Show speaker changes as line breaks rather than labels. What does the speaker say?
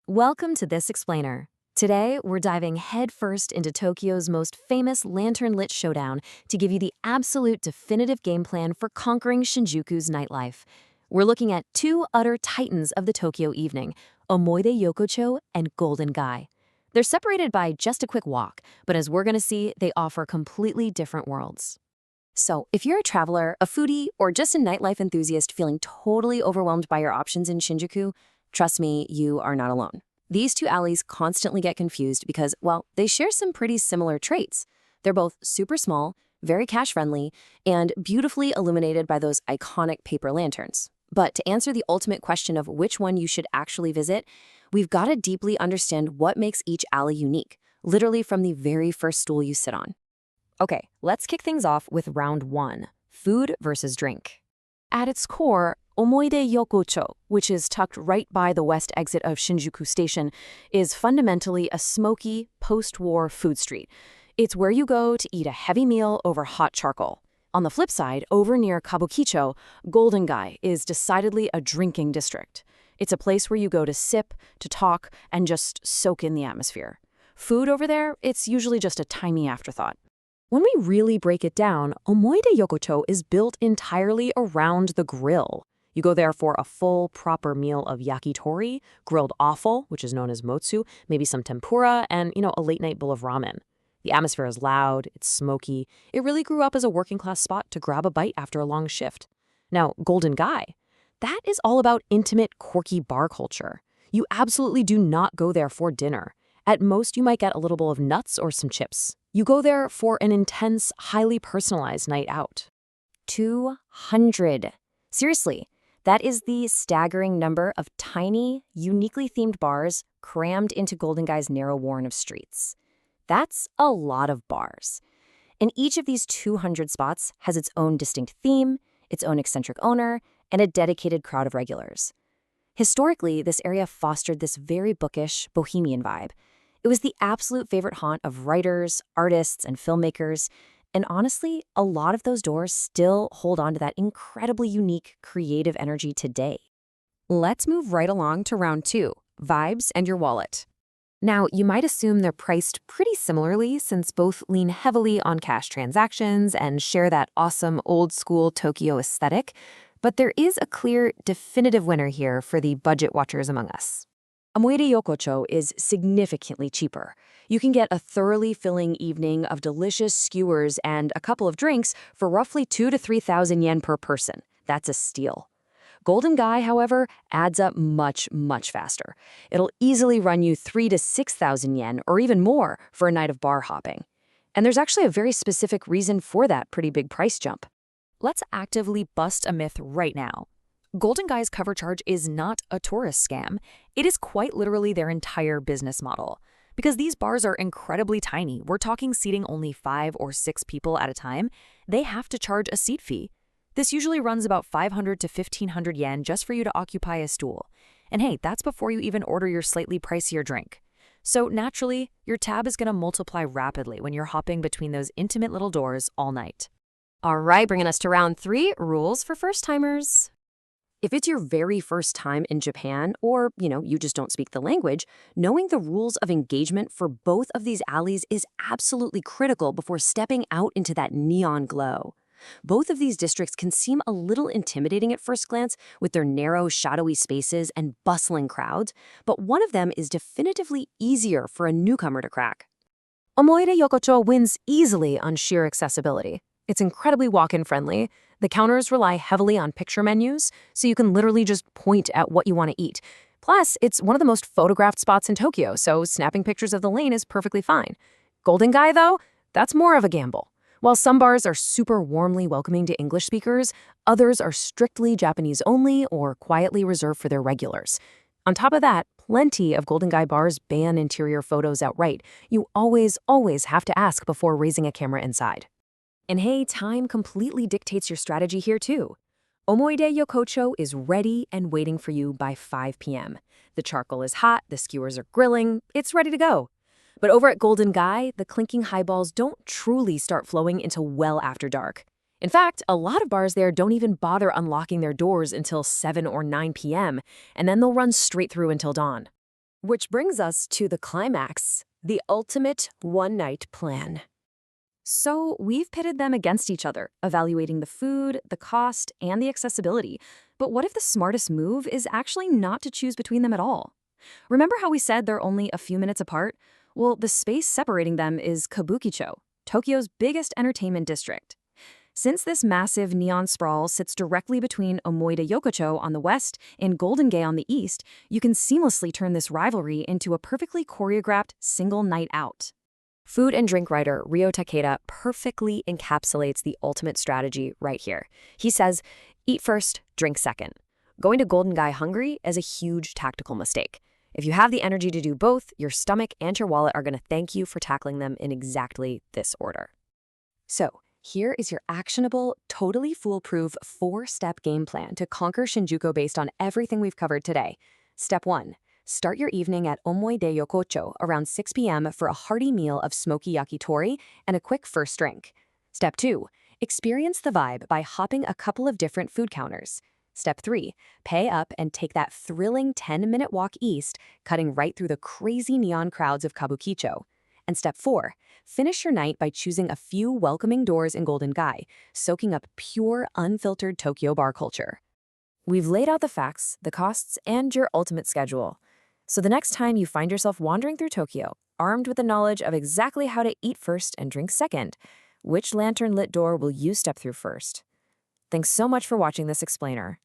Welcome to This Explainer. Today, we're diving headfirst into Tokyo's most famous lantern-lit showdown to give you the absolute definitive game plan for conquering Shinjuku's nightlife. We're looking at two utter titans of the Tokyo evening, Omoide Yokocho and Golden Gai. They're separated by just a quick walk, but as we're going to see, they offer completely different worlds. So, if you're a traveler, a foodie, or just a nightlife enthusiast feeling totally overwhelmed by your options in Shinjuku, trust me, you are not alone. These two alleys constantly get confused because, well, they share some pretty similar traits. They're both super small, very cash-friendly, and beautifully illuminated by those iconic paper lanterns. But to answer the ultimate question of which one you should actually visit, we've got to deeply understand what makes each alley unique, literally from the very first stool you sit on. Okay, let's kick things off with round one, food versus drink. At its core, Omoide Yokocho, which is tucked right by the west exit of Shinjuku Station, is fundamentally a smoky, post-war food street. It's where you go to eat a heavy meal over hot charcoal. On the flip side, over near Kabukicho, Golden Gai is decidedly a drinking district. It's a place where you go to sip, to talk, and just soak in the atmosphere. Food over there, it's usually just a tiny afterthought. When we really break it down, Omoide Yokocho is built entirely around the grill. You go there for a full, proper meal of yakitori, grilled offal, which is known as motsu, maybe some tempura, and, a late-night bowl of ramen. The atmosphere is loud, it's smoky. It really grew up as a working-class spot to grab a bite after a long shift. Now, Golden Gai, that is all about intimate, quirky bar culture. You absolutely do not go there for dinner. At most, you might get a little bowl of nuts or some chips. You go there for an intense, highly personalized night out. 200. Seriously, that is the staggering number of tiny, uniquely themed bars crammed into Golden Gai's narrow warren of streets. That's a lot of bars. And each of these 200 spots has its own distinct theme, its own eccentric owner, and a dedicated crowd of regulars. Historically, this area fostered this very bookish, bohemian vibe. It was the absolute favorite haunt of writers, artists, and filmmakers, and honestly, a lot of those doors still hold on to that incredibly unique, creative energy today. Let's move right along to round two, vibes and your wallet. Now, you might assume they're priced pretty similarly since both lean heavily on cash transactions and share that awesome old-school Tokyo aesthetic, but there is a clear, definitive winner here for the budget watchers among us. Omoide Yokocho is significantly cheaper. You can get a thoroughly filling evening of delicious skewers and a couple of drinks for roughly 2,000 to 3,000 yen per person. That's a steal. Golden Gai, however, adds up much, much faster. It'll easily run you 3,000 to 6,000 yen or even more for a night of bar hopping. And there's actually a very specific reason for that pretty big price jump. Let's actively bust a myth right now. Golden Gai's cover charge is not a tourist scam. It is quite literally their entire business model. Because these bars are incredibly tiny, we're talking seating only 5 or 6 people at a time, they have to charge a seat fee. This usually runs about 500 to 1,500 yen just for you to occupy a stool. And hey, that's before you even order your slightly pricier drink. So naturally, your tab is going to multiply rapidly when you're hopping between those intimate little doors all night. All right, bringing us to round 3, rules for first-timers. If it's your very first time in Japan, or, you just don't speak the language, knowing the rules of engagement for both of these alleys is absolutely critical before stepping out into that neon glow. Both of these districts can seem a little intimidating at first glance with their narrow, shadowy spaces and bustling crowds, but one of them is definitively easier for a newcomer to crack. Omoide Yokocho wins easily on sheer accessibility. It's incredibly walk-in friendly. The counters rely heavily on picture menus, so you can literally just point at what you want to eat. Plus, it's one of the most photographed spots in Tokyo, so snapping pictures of the lane is perfectly fine. Golden Gai, though, that's more of a gamble. While some bars are super warmly welcoming to English speakers, others are strictly Japanese only or quietly reserved for their regulars. On top of that, plenty of Golden Gai bars ban interior photos outright. You always have to ask before raising a camera inside. And hey, time completely dictates your strategy here too. Omoide Yokocho is ready and waiting for you by 5 p.m. The charcoal is hot, the skewers are grilling, it's ready to go. But over at Golden Gai, the clinking highballs don't truly start flowing until well after dark. In fact, a lot of bars there don't even bother unlocking their doors until 7 or 9 p.m., and then they'll run straight through until dawn.
Which brings us to the climax, the ultimate one-night plan.
So we've pitted them against each other, evaluating the food, the cost, and the accessibility. But what if the smartest move is actually not to choose between them at all? Remember how we said they're only a few minutes apart? Well, the space separating them is Kabukicho, Tokyo's biggest entertainment district. Since this massive neon sprawl sits directly between Omoide Yokocho on the west and Golden Gai on the east, you can seamlessly turn this rivalry into a perfectly choreographed single night out.
Food and drink writer Ryo Takeda perfectly encapsulates the ultimate strategy right here. He says, eat first, drink second. Going to Golden Gai hungry is a huge tactical mistake. If you have the energy to do both, your stomach and your wallet are going to thank you for tackling them in exactly this order.
So, here is your actionable, totally foolproof 4-step game plan to conquer Shinjuku based on everything we've covered today. Step 1. Start your evening at Omoide Yokocho around 6 p.m. for a hearty meal of smoky yakitori and a quick first drink. Step 2. Experience the vibe by hopping a couple of different food counters. Step 3. Pay up and take that thrilling 10-minute walk east, cutting right through the crazy neon crowds of Kabukicho. And Step 4. Finish your night by choosing a few welcoming doors in Golden Gai, soaking up pure, unfiltered Tokyo bar culture.
We've laid out the facts, the costs, and your ultimate schedule. So the next time you find yourself wandering through Tokyo, armed with the knowledge of exactly how to eat first and drink second, which lantern-lit door will you step through first? Thanks so much for watching this explainer.